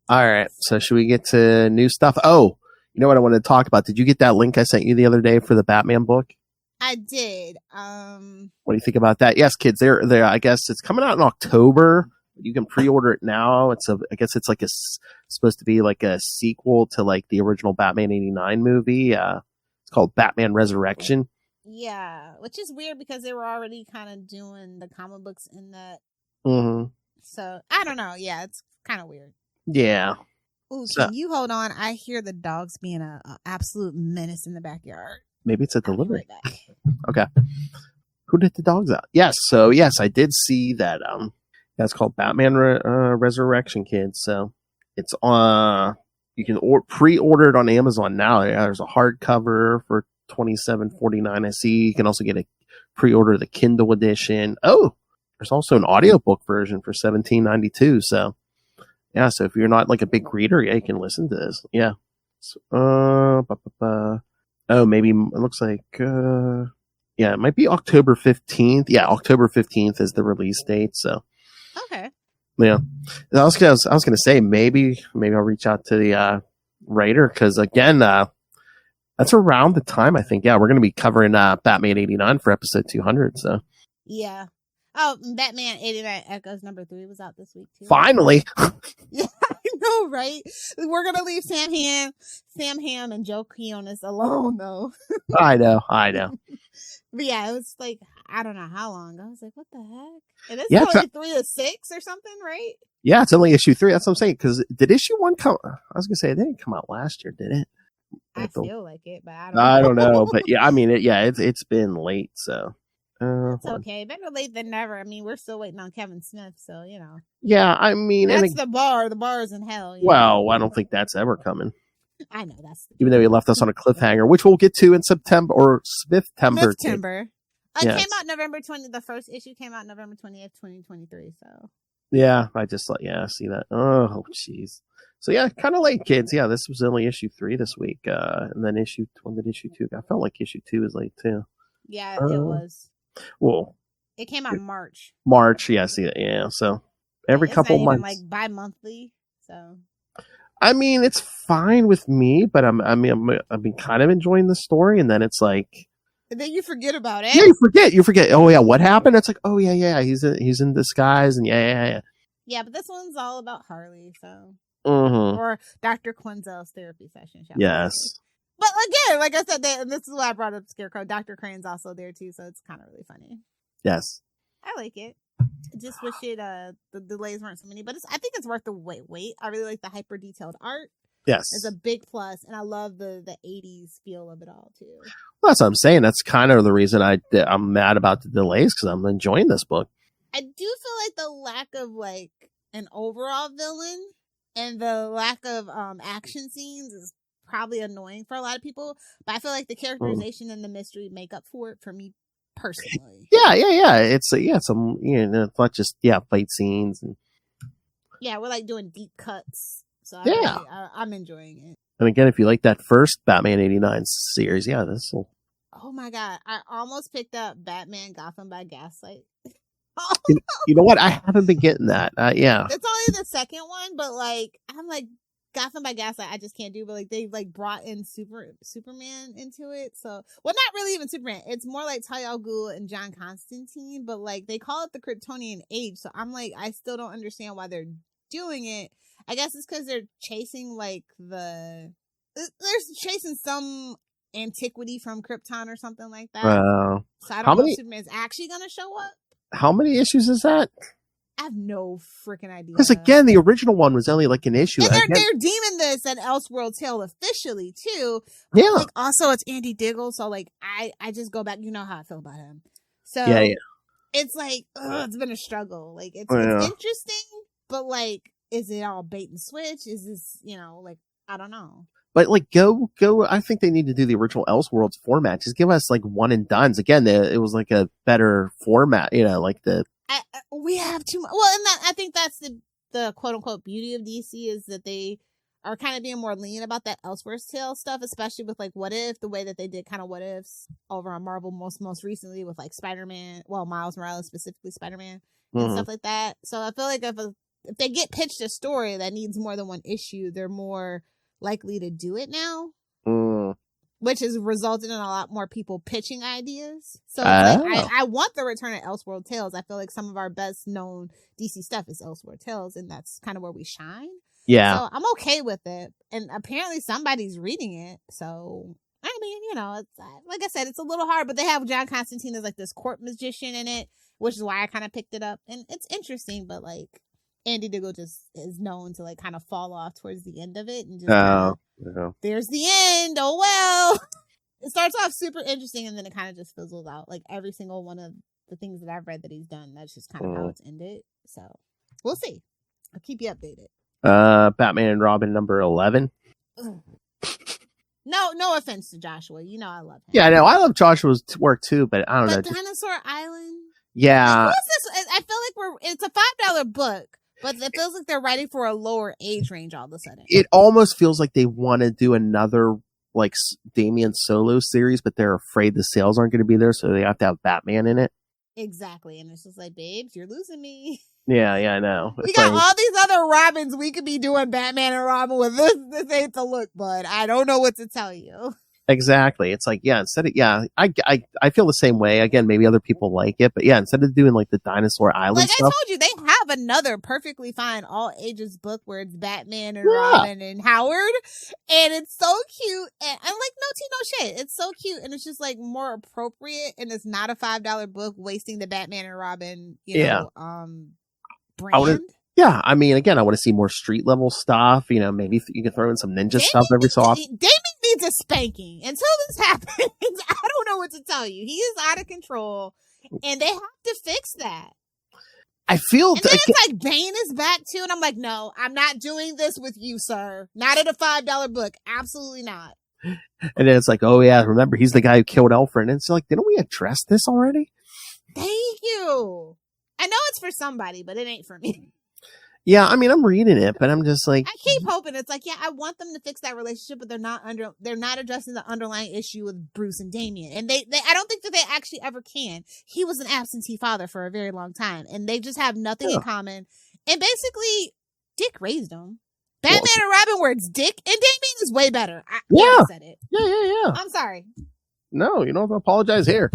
right. So should we get to new stuff? Oh, you know what I wanted to talk about? Did you get that link I sent you the other day for the Batman book? I did. What do you think about that? Yes, kids. They're. I guess it's coming out in October. You can pre-order it now. I guess it's like supposed to be like a sequel to like the original Batman '89 movie. It's called Batman Resurrection. Yeah, which is weird because they were already kind of doing the comic books in that. Mm-hmm. So I don't know. Yeah, it's kind of weird. Yeah. Ooh, can you hold on? I hear the dogs being a absolute menace in the backyard. Maybe it's a delivery. Right back. Okay. Who let the dogs out? Yes. So yes, I did see that. That's called Batman Resurrection, kids. So it's you can pre-order it on Amazon now. There's a hardcover for $27.49. I see. You can also get a pre-order the Kindle edition. Oh, there's also an audiobook version for $17.92. So yeah, so if you're not like a big reader, you can listen to this. Yeah. So, oh, maybe it looks like it might be October 15th. Yeah, October 15th is the release date. So. Okay. Yeah, I was gonna say maybe I'll reach out to the writer because again, that's around the time I think. Yeah, we're gonna be covering Batman '89 for episode 200. So yeah. Oh, Batman '89 Echoes #3 was out this week too. Finally. Yeah, I know, right? We're gonna leave Sam Hamm, and Joe Quinones alone though. I know. But yeah, it was like I don't know how long. I was like, what the heck? And it's only 3 to 6 or something, right? Yeah, it's only issue 3. That's what I'm saying. Because did issue 1 come? I was gonna say it didn't come out last year, did it? I feel like it, but I don't know. But yeah, I mean, it's been late, so it's okay. Better late than never. I mean, we're still waiting on Kevin Smith, so Yeah, I mean, that's the bar. The bar is in hell. Well, I don't think that's ever coming. I know that's even though he left us on a cliffhanger, which we'll get to in September or September. It came out November 20th. The first issue came out November 20th, 2023. So yeah, I just I see that. Oh, jeez. So yeah, kind of late, kids. Yeah, this was only issue 3 this week, and then issue 2. I felt like issue 2 was late too. Yeah, it was. Well, it came out in March. Yeah, I see that. Yeah, so every couple months, like bi-monthly. So I mean, it's fine with me, but I've been kind of enjoying the story, and then it's like. And then you forget about it. Yeah, you forget. Oh yeah, what happened? It's like, oh yeah, he's in disguise, and yeah. Yeah, but this one's all about Harley, so or Dr. Quinzel's therapy session. Yes, but again, like I said, and this is why I brought up Scarecrow. Dr. Crane's also there too, so it's kind of really funny. Yes, I like it. I just wish the delays weren't so many, but I think it's worth the wait. I really like the hyper detailed art. Yes, it's a big plus, and I love the 80s feel of it all too. Well, that's what I'm saying. That's kind of the reason I'm mad about the delays because I'm enjoying this book. I do feel like the lack of like an overall villain and the lack of action scenes is probably annoying for a lot of people. But I feel like the characterization and the mystery make up for it for me personally. Yeah. It's some it's not just fight scenes and we're like doing deep cuts. So I'm enjoying it. And again, if you like that first Batman '89 series, this will. Oh my god! I almost picked up Batman Gotham by Gaslight. You know what? I haven't been getting that. It's only the second one, but like I'm like Gotham by Gaslight, I just can't do. But like they like brought in Superman into it, so not really even Superman. It's more like Talia al Ghul and John Constantine, but like they call it the Kryptonian Age. So I'm like I still don't understand why they're doing it. I guess it's because they're chasing they're chasing some antiquity from Krypton or something like that. So I don't know if Superman's actually gonna show up. How many issues is that? I have no freaking idea. Because again, the original one was only like an issue. And they're deeming this an Elseworld tale officially too. Yeah. Like also it's Andy Diggle, so like I just go back. You know how I feel about him. So it's like it's been a struggle. Like it's interesting, but like, is it all bait and switch? Is this like I don't know. But like go! I think they need to do the original Elseworlds format. Just give us like one and dones. Again, it was like a better format. Like we have too much. Well, and I think that's the quote unquote beauty of DC is that they are kind of being more lenient about that Elseworlds tale stuff, especially with like What If, the way that they did kind of What Ifs over on Marvel most recently with like Spider-Man. Well, Miles Morales specifically Spider-Man and stuff like that. So I feel like if they get pitched a story that needs more than one issue, they're more likely to do it now, which has resulted in a lot more people pitching ideas. So I want the return of Elseworld Tales. I feel like some of our best known DC stuff is Elseworld Tales, and that's kind of where we shine. Yeah, so I'm okay with it, and apparently somebody's reading it. So I mean, it's like I said, it's a little hard, but they have John Constantine as like this court magician in it, which is why I kind of picked it up, and it's interesting, but like. Andy Diggle just is known to like kind of fall off towards the end of it and just there's the end. Oh well. It starts off super interesting and then it kind of just fizzles out. Like every single one of the things that I've read that he's done, that's just kind of how it's ended. So we'll see. I'll keep you updated. Batman and Robin number 11. No offense to Joshua. I love him. Yeah, I know. I love Joshua's work too, but I don't know. Dinosaur Island. Yeah. Like, what's this? I feel like it's a $5 book. But it feels like they're writing for a lower age range all of a sudden. It almost feels like they want to do another like Damian solo series, but they're afraid the sales aren't going to be there, so they have to have Batman in it. Exactly, and it's just like, babes, you're losing me. Yeah, I know. We got all these other Robins we could be doing Batman and Robin with. This ain't the look, bud. I don't know what to tell you. Exactly. It's like, instead of, I feel the same way. Again, maybe other people like it, but instead of doing like the Dinosaur Island stuff. I told you, they have another perfectly fine all ages book where it's Batman and Robin and Howard. And it's so cute. And I'm like, no tea, no shit. It's so cute. And it's just like more appropriate. And it's not a $5 book wasting the Batman and Robin, brand. Yeah, I mean, again, I want to see more street level stuff. Maybe you can throw in some ninja stuff every so often. Damien needs a spanking. Until this happens, I don't know what to tell you. He is out of control, and they have to fix that. I feel. And then it's like Bane is back too, and I'm like, no, I'm not doing this with you, sir. Not at a $5 book. Absolutely not. And then it's like, oh yeah, remember he's the guy who killed Alfred. And it's like, didn't we address this already? Thank you. I know it's for somebody, but it ain't for me. Yeah, I mean, I'm reading it, but I'm just like, I keep hoping. It's like, I want them to fix that relationship, but they're not addressing the underlying issue with Bruce and Damian. And they I don't think that they actually ever can. He was an absentee father for a very long time, and they just have nothing in common. And basically, Dick raised them. Batman and Robin, where it's Dick and Damian is way better. I said it. Yeah. I'm sorry. No, you don't have to apologize here.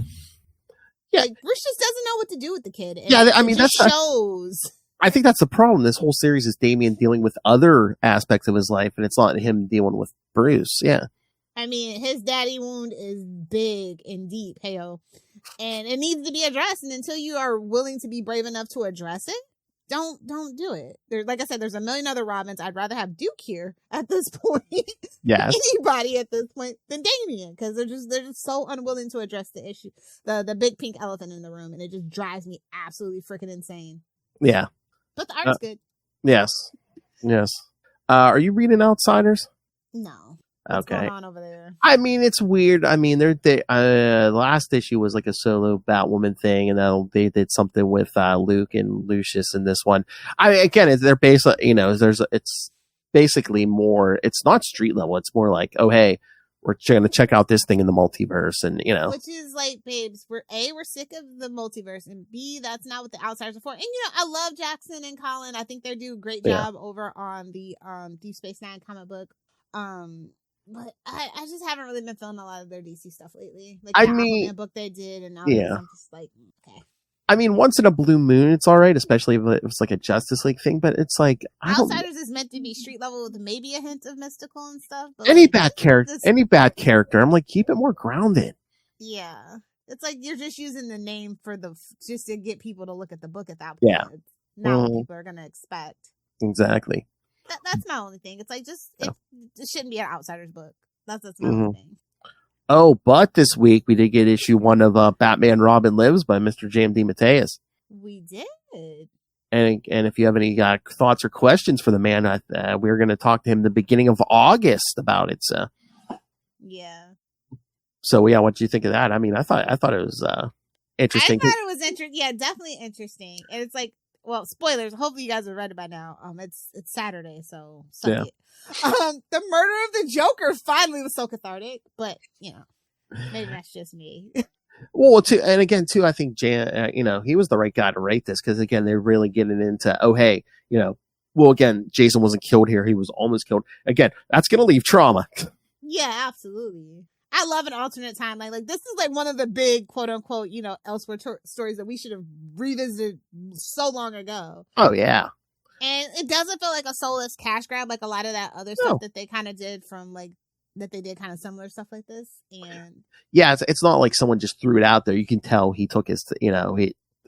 Yeah, like, Bruce just doesn't know what to do with the kid. And I mean, that shows. I think that's the problem. This whole series is Damian dealing with other aspects of his life, and it's not him dealing with Bruce. Yeah. I mean, his daddy wound is big and deep, heyo. And it needs to be addressed. And until you are willing to be brave enough to address it, don't do it. Like I said, there's a million other Robins. I'd rather have Duke here at this point. Yes. Anybody at this point than Damian, because they're just so unwilling to address the issue, the big pink elephant in the room, and it just drives me absolutely freaking insane. Yeah. But the art's good. Yes. Are you reading Outsiders? No. What's going on over there? I mean, it's weird. I mean, the last issue was like a solo Batwoman thing, and they did something with Luke and Lucius in this one. I mean, again, they're basically, it's basically more. It's not street level. It's more like, oh hey, we're going to check out this thing in the multiverse, and which is like, babes, we're sick of the multiverse, and B, that's not what the Outsiders are for. And I love Jackson and Colin. I think they do a great job over on the Deep Space Nine comic book. But I just haven't really been feeling a lot of their DC stuff lately. Like the Aquaman book they did, and all this, I'm just like, okay. I mean, once in a blue moon, it's all right, especially if it was like a Justice League thing. But it's like Outsiders is meant to be street level with maybe a hint of mystical and stuff. But any bad character, I'm like, keep it more grounded. Yeah, it's like you're just using the name for just to get people to look at the book at that point. Yeah, it's not what people are gonna expect. Exactly. That's my only thing. It's like it shouldn't be an Outsiders book. That's my only thing. Oh, but this week we did get issue 1 of Batman Robin Lives by Mr. J.M. DeMatteis. We did. And if you have any thoughts or questions for the man, we're going to talk to him the beginning of August about it. So. Yeah. So yeah, what do you think of that? I mean, I thought it was interesting. I thought it was interesting. Yeah, definitely interesting. And it's like, well, spoilers. Hopefully you guys have read it by now. It's Saturday, so suck it. The murder of the Joker finally was so cathartic, but maybe that's just me. Well, too, I think Jan, he was the right guy to write this because again, they're really getting into, oh hey, well again, Jason wasn't killed here; he was almost killed. Again, that's going to leave trauma. Yeah, absolutely. I love an alternate timeline. Like, this is like one of the big quote unquote, elsewhere stories that we should have revisited so long ago. Oh yeah. And it doesn't feel like a soulless cash grab like a lot of that other stuff that they kind of did from like that they did kind of similar stuff like this. And yeah, it's not like someone just threw it out there. You can tell he took his,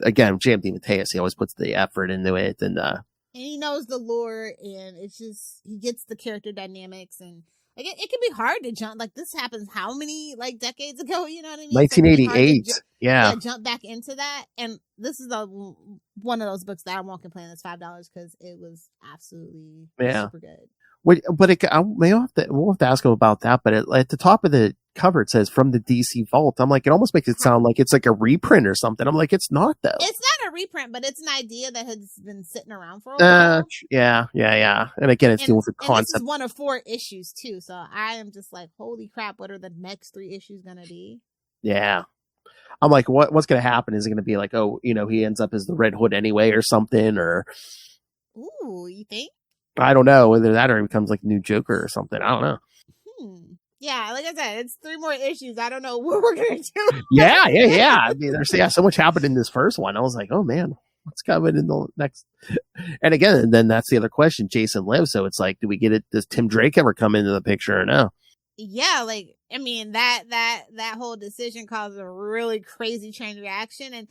again, J.M. DeMatteis, he always puts the effort into it, and he knows the lore, and it's just he gets the character dynamics, and like it can be hard to jump. Like this happens how many like decades ago? You know what I mean? 1988. Yeah, jump back into that, and this is one of those books that I won't complain. It's $5 because it was absolutely super good. But we'll have to ask him about that. But at the top of the cover, it says "From the DC Vault." I'm like, it almost makes it sound like it's like a reprint or something. I'm like, it's not though. It's not a reprint, but it's an idea that has been sitting around for a while. Yeah. And again, it's dealing with the concept. This is one of 4 issues too, so I am just like, holy crap! What are the next 3 issues gonna be? Yeah. I'm like, what's going to happen? Is it going to be like, oh, he ends up as the Red Hood anyway or something? Or, ooh, you think? I don't know whether that or he becomes like new Joker or something. I don't know. Yeah, like I said, it's 3 more issues. I don't know what we're going to do. Yeah. I mean, there's so much happened in this first one. I was like, oh man, what's coming in the next? And again, then that's the other question. Jason Lives. So it's like, do we get it? Does Tim Drake ever come into the picture or no? Yeah, like, I mean, that whole decision caused a really crazy chain reaction. And,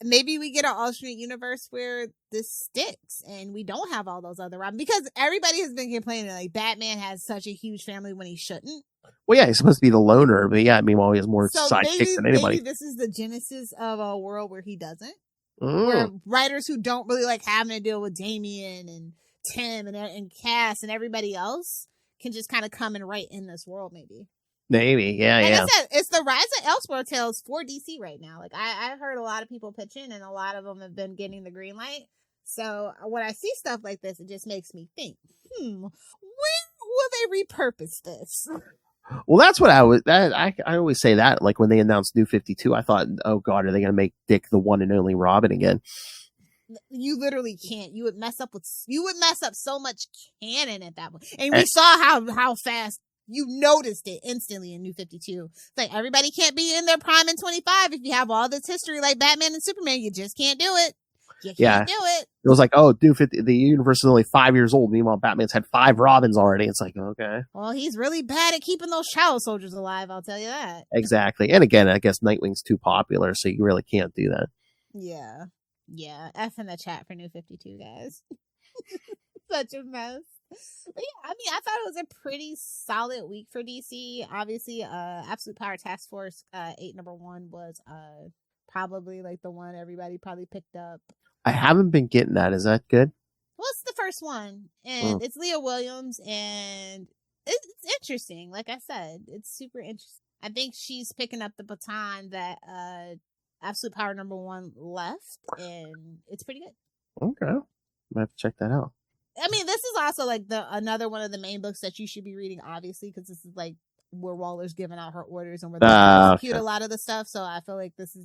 maybe we get an alternate universe where this sticks and we don't have all those other Robins, because everybody has been complaining like Batman has such a huge family when he shouldn't. Well, yeah, he's supposed to be the loner, but yeah, meanwhile, he has more sidekicks than anybody. Maybe this is the genesis of a world where he doesn't. Where writers who don't really like having to deal with Damian and Tim and Cass and everybody else can just kind of come and write in this world, maybe. Maybe, yeah. I said, it's the rise of Elseworld tales for DC right now. Like, I've heard a lot of people pitching, and a lot of them have been getting the green light. So when I see stuff like this, it just makes me think, when will they repurpose this? Well, that's what I always say that. Like when they announced New 52, I thought, oh God, are they going to make Dick the one and only Robin again? You literally can't. You would mess up so much canon at that point. And we saw how fast. You noticed it instantly in New 52. It's like everybody can't be in their prime in 25 if you have all this history like Batman and Superman. You just can't do it. You can't do it. It was like, oh, New 50, the universe is only 5 years old. Meanwhile, Batman's had 5 Robins already. It's like, okay. Well, he's really bad at keeping those child soldiers alive. I'll tell you that. Exactly. And again, I guess Nightwing's too popular, so you really can't do that. Yeah. F in the chat for New 52, guys. Such a mess. But yeah, I mean, I thought it was a pretty solid week for DC. Obviously, Absolute Power Task Force 8 #1 was probably like the one everybody probably picked up. I haven't been getting that. Is that good? Well, it's the first one, and it's Leah Williams, and it's interesting. Like I said, it's super interesting. I think she's picking up the baton that Absolute Power #1 left, and it's pretty good. Okay, I'm gonna have to check that out. I mean, this is also like another one of the main books that you should be reading, obviously, because this is like where Waller's giving out her orders and where they execute a lot of the stuff. So I feel like this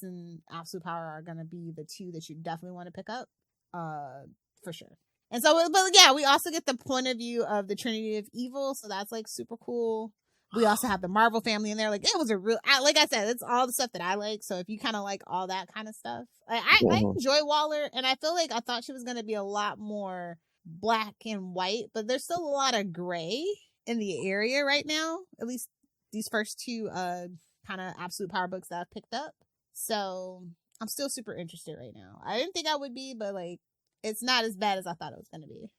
and Absolute Power are going to be the two that you definitely want to pick up, for sure. And so, but yeah, we also get the point of view of the Trinity of Evil, so that's like super cool. We also have the Marvel family in there. Like, it was a real, like I said, it's all the stuff that I like. So if you kind of like all that kind of stuff, I enjoy Waller, and I feel like I thought she was going to be a lot more black and white, but there's still a lot of gray in the area right now, at least these first two kind of Absolute Power books that I've picked up. So I'm still super interested right now. I didn't think I would be, but like, it's not as bad as I thought it was going to be.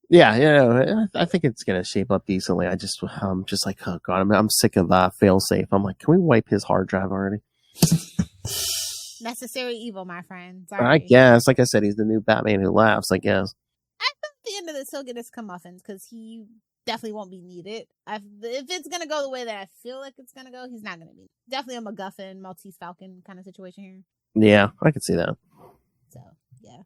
Yeah, I think it's gonna shape up decently. I'm just like, oh god, I'm sick of failsafe. I'm like, can we wipe his hard drive already? Necessary evil, my friend. Sorry. I guess, like I said, he's the new Batman who laughs. I guess. I think at the end of this, he'll get his comeuppance because he definitely won't be needed. If it's gonna go the way that I feel like it's gonna go, he's not gonna be. Definitely a MacGuffin, Maltese Falcon kind of situation here. Yeah, I can see that. So yeah.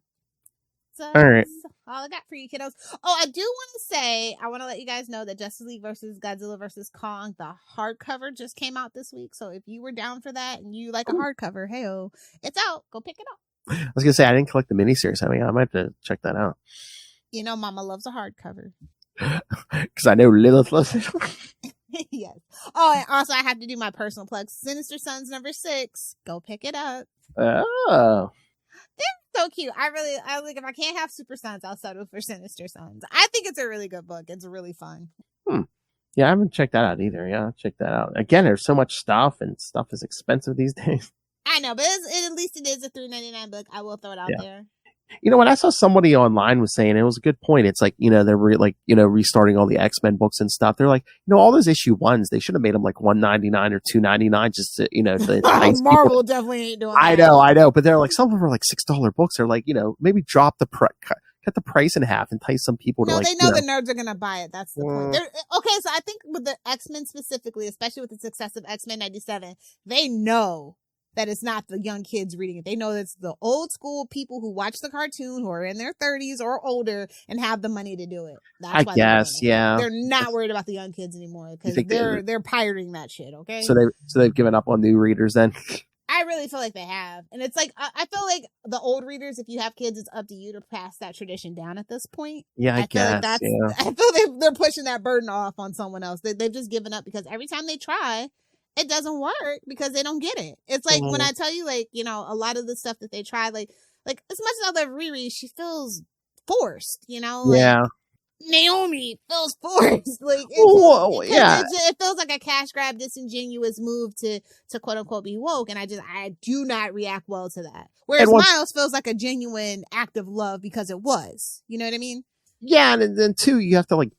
So all right. That's all I got for you, kiddos. Oh, I do want to say, I want to let you guys know that Justice League versus Godzilla versus Kong, the hardcover just came out this week. So if you were down for that and you like a hardcover, hey-oh, it's out. Go pick it up. I was gonna say I didn't collect the miniseries. I mean, I might have to check that out. You know, Mama loves a hardcover. Because I know Lilith loves it. Yes. Oh, and also I have to do my personal plug. Sinister Sons #6. Go pick it up. Oh. They're so cute. I like, if I can't have Super Sons, I'll settle for Sinister Sons. I think it's a really good book. It's really fun. Yeah, I haven't checked that out either. Yeah, check that out. Again, there's so much stuff, and stuff is expensive these days. I know, but at least it is a $3.99 book. I will throw it out there. You know what? I saw somebody online was saying, it was a good point. It's like, they're restarting all the X-Men books and stuff. They're like, all those issue ones, they should have made them like $1.99 or $2.99 just to, to Marvel people. Definitely ain't doing I that. know. But they're like, some of them are like $6 books. They're like, maybe drop the cut the price in half and entice some people to like. No, they know the nerds are going to buy it. That's the point. Okay, so I think with the X-Men specifically, especially with the success of X-Men 97, they know that it's not the young kids reading it. They know that it's the old school people who watch the cartoon, who are in their 30s or older and have the money to do it. That's why they're not worried about the young kids anymore because they're pirating that shit. Okay, so they've given up on new readers then. I really feel like they have, and it's like I feel like the old readers, if you have kids, it's up to you to pass that tradition down at this point. Yeah, I guess. Like I feel they're pushing that burden off on someone else. They've just given up because every time they try, it doesn't work because they don't get it. It's like when I tell you, like, a lot of the stuff that they try, like as much as I love Riri, she feels forced, Yeah. Naomi feels forced. Like, it feels like a cash grab, disingenuous move to quote unquote be woke. And I do not react well to that. Whereas Miles feels like a genuine act of love because it was, you know what I mean? Yeah. And then too, you have to like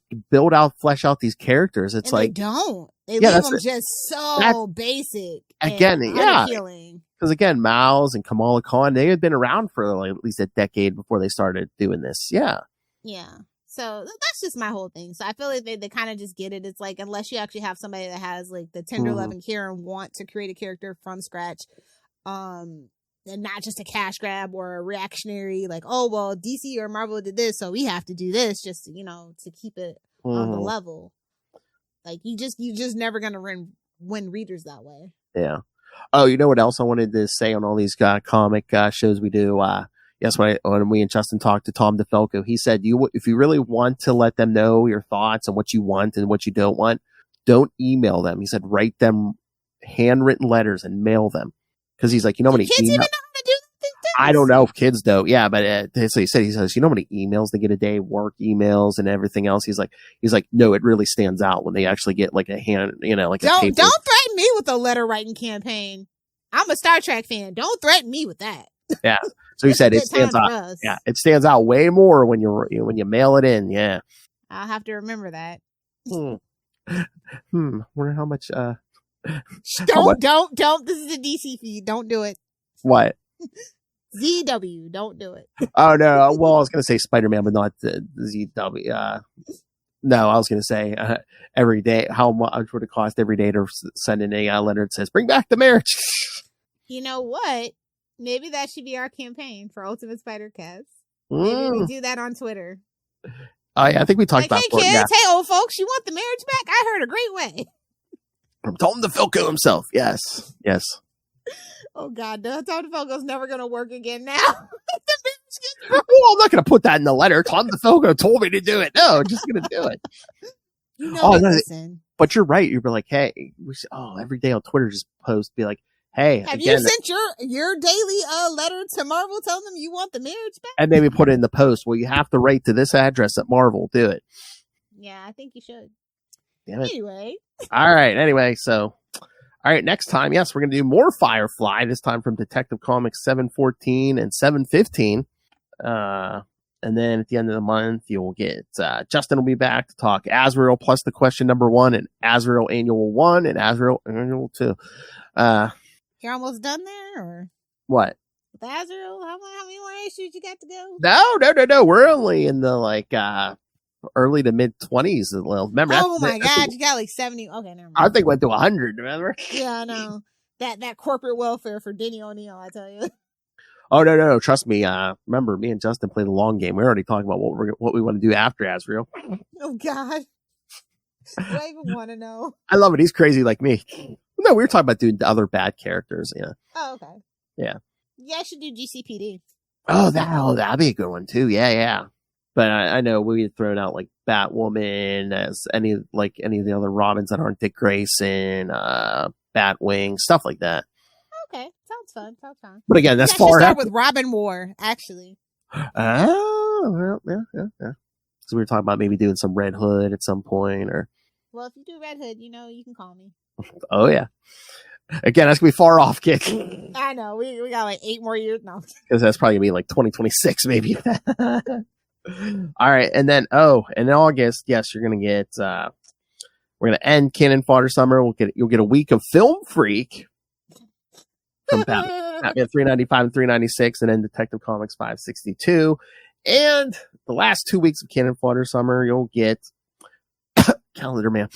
flesh out these characters. It's like, they don't. They leave them just so basic. Again, because again, Miles and Kamala Khan, they had been around for like at least a decade before they started doing this. Yeah. Yeah. So that's just my whole thing. So I feel like they kind of just get it. It's like, unless you actually have somebody that has like the tender love and care and want to create a character from scratch, and not just a cash grab or a reactionary, like, oh, well, DC or Marvel did this, so we have to do this just to, to keep it on the level. Like, you just never gonna win readers that way. Yeah. Oh, you know what else I wanted to say on all these comic shows we do? Yes, when we and Justin talked to Tom DeFalco, he said, if you really want to let them know your thoughts and what you want and what you don't want, don't email them. He said, write them handwritten letters and mail them. Because he's like, how many kids even know how to do this? I don't know if kids don't. Yeah, but so he says, how many emails they get a day, work emails and everything else. He's like, no, it really stands out when they actually get like a hand, like a paper. Don't threaten me with a letter writing campaign. I'm a Star Trek fan. Don't threaten me with that. Yeah. So he said it stands out. Yeah, it stands out way more when you mail it in. Yeah. I'll have to remember that. Wonder how much. Don't. This is a DC feed. Don't do it. What? ZW. Don't do it. Oh no. Well, I was gonna say Spider-Man, but not the ZW. No, I was going to say every day. How much would it cost every day to send in a letter that says "Bring back the marriage"? You know what? Maybe that should be our campaign for Ultimate Spider Cast. Maybe we do that on Twitter. Oh yeah, I think we talked about. Hey kids, hey old folks, you want the marriage back? I heard a great way. From Tom DeFalco himself. Yes. Oh God, Tom DeFalco's never going to work again now. Well, I'm not going to put that in the letter. Tom DeFalco told me to do it. No, I'm just going to do it. You know, listen. But you're right. You'd be like, hey, every day on Twitter, just post, be like, hey, have you sent your daily letter to Marvel telling them you want the marriage back? And maybe put it in the post. Well, you have to write to this address at Marvel. Do it. Yeah, I think you should. Damn it. Anyway. All right. Anyway, all right. Next time, yes, we're going to do more Firefly. This time from Detective Comics 714 and 715. And then at the end of the month, you'll get Justin will be back to talk Azrael plus the question number 1 and Azrael Annual 1 and Azrael Annual 2. You're almost done there, or what? With Azrael, how many more issues you got to go? No. We're only in the early to mid 20s. Remember? Oh my God, you got like 70. Okay, never mind. I think went to 100. Remember? Yeah, I know that corporate welfare for Denny O'Neil. I tell you. Oh no! Trust me. Remember, me and Justin played the long game. We're already talking about what we want to do after Azrael. Oh God, do I even want to know? I love it. He's crazy like me. No, we were talking about doing other bad characters. Yeah. Oh, okay. Yeah. Yeah, I should do GCPD. Oh, that'd be a good one too. Yeah. But I know we had thrown out like Batwoman as any of the other Robins that aren't Dick Grayson, Batwing, stuff like that. Okay, sounds fun. But again, that's far start with Robin War, actually. Oh, well, yeah. So we were talking about maybe doing some Red Hood at some point, or. Well, if you do Red Hood, you can call me. Oh yeah. Again, that's gonna be far off, kid. I know. We got like 8 more years now. Because that's probably gonna be like 2026, maybe. All right, and then in August, yes, you're gonna get. We're gonna end Cannon Fodder Summer. You'll get a week of Film Freak from Batman 395 and 396, and then Detective Comics 562. And the last 2 weeks of Cannon Fodder Summer, you'll get Calendar Man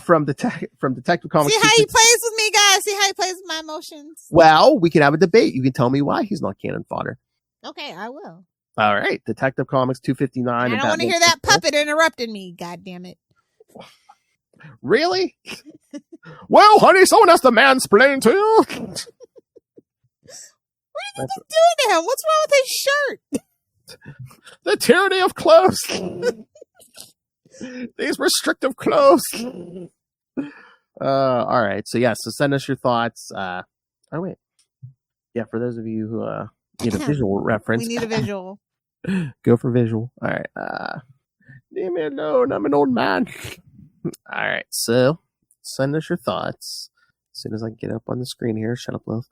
from Detective Comics. See how he plays with me, guys. See how he plays with my emotions. Well, we can have a debate. You can tell me why he's not Cannon Fodder. Okay, I will. All right, Detective Comics 259. I don't want to hear that puppet interrupting me. God damn it! Really? Well, honey, someone has to mansplain to you. What are you doing to him? What's wrong with his shirt? The tyranny of clothes. These restrictive clothes. All right. So so send us your thoughts. Wait. Yeah, for those of you who need a visual reference. We need a visual. Go for visual. All right. Leave me alone. I'm an old man. All right. So send us your thoughts. As soon as I can get up on the screen here. Shut up, love.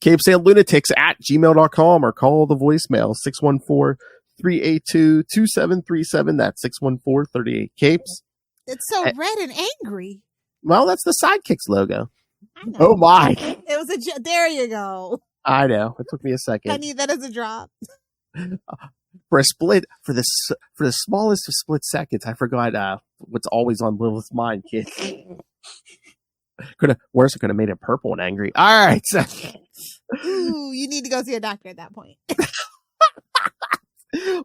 CapesandLunatics at gmail.com or call the voicemail 614-382-2737. That's 614-38-CAPES. It's so red and angry. Well, that's the Sidekicks logo. I know. Oh my. It was there you go. I know. It took me a second. I need that as a drop. For the smallest of split seconds, I forgot what's always on Lilith's mind, kid. Could have made it purple and angry. All right. Ooh, you need to go see a doctor at that point.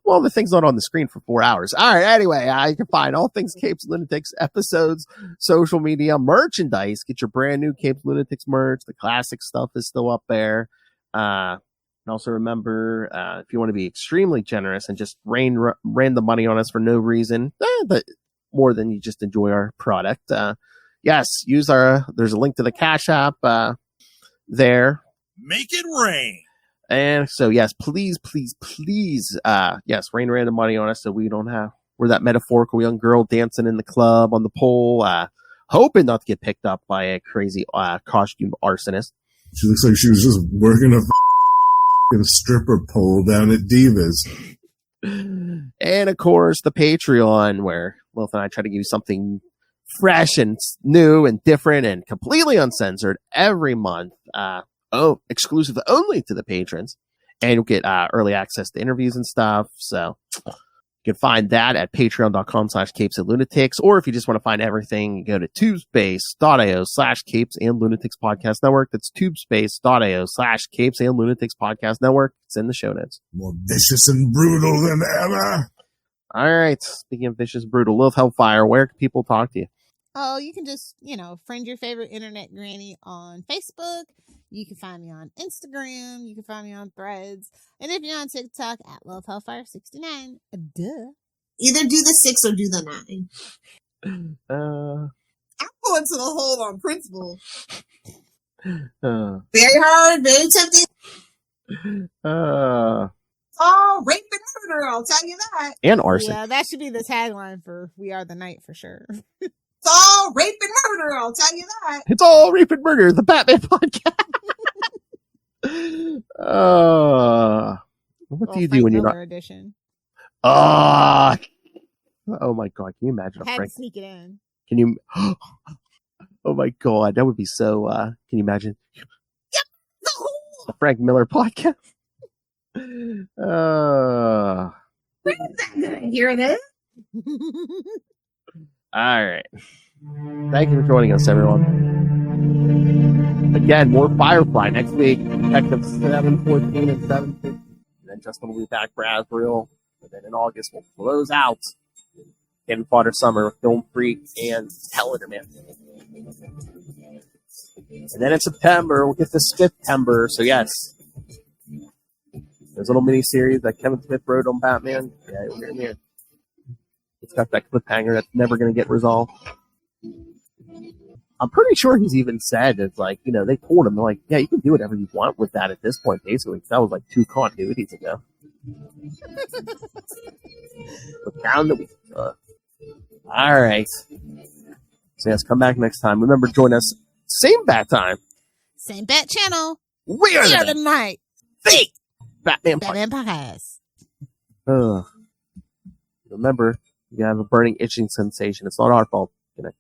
Well, the thing's not on the screen for 4 hours. All right. Anyway, you can find all things Capes Lunatics, episodes, social media, merchandise. Get your brand new Capes Lunatics merch. The classic stuff is still up there. And also remember, if you want to be extremely generous and just rain the money on us for no reason, but more than you just enjoy our product, yes, use there's a link to the Cash App there. Make it rain. And so, yes, please, yes, rain random money on us so we're that metaphorical young girl dancing in the club on the pole, hoping not to get picked up by a crazy costume arsonist. She looks like she was just working a stripper pole down at Divas. And, of course, the Patreon, where Lilith and I try to give you something fresh and new and different and completely uncensored every month. Exclusive only to the patrons, and you'll get early access to interviews and stuff. So You can find that at patreon.com/CapesandLunatics, or if you just want to find everything, you go to tubespace.io/Capes and Lunatics Podcast Network. That's tubespace.io/Capes and Lunatics Podcast Network. It's in the show notes. More vicious and brutal than ever. All right. Speaking of vicious, brutal, Lilith Hellfire, where can people talk to you? Oh, you can just, friend your favorite internet granny on Facebook. You can find me on Instagram. You can find me on Threads. And if you're on TikTok, at Love Hellfire 69. Duh. Either do the 6 or do the 9. Uh, I'm going to the hole on principle. uh, Very hard, very tempting. Oh, rape and murder, I'll tell you that. and arson. Yeah, that should be the tagline for We Are the Night for sure. It's all rape and murder, I'll tell you that. It's all rape and murder, the Batman podcast. What do you do when you're not? Edition. Oh my god! Can you imagine a Had to Frank? sneak it in. Can you? Oh my god, that would be so. Can you imagine a Frank Miller podcast? Who's not gonna hear this? All right. Thank you for joining us, everyone. Again, more Firefly next week. Detective 7, 14, and 17. And then Justin will be back for Asriel. And then in August, we'll close out in Fodder Summer with Film Freak and Tellerman. And then in September, we'll get to September. So, yes. There's a little mini-series that Kevin Smith wrote on Batman. Yeah, you'll hear it here. It's got that cliffhanger that's never going to get resolved. I'm pretty sure he's even said it's like, they told him, they're like, yeah, you can do whatever you want with that at this point, basically. That was like 2 continuities ago. But down the week. All right. So yes, come back next time. Remember, join us same bat time. Same bat channel. We are the night. The Batman Podcast. Remember, you have a burning itching sensation. It's not our fault. Good night.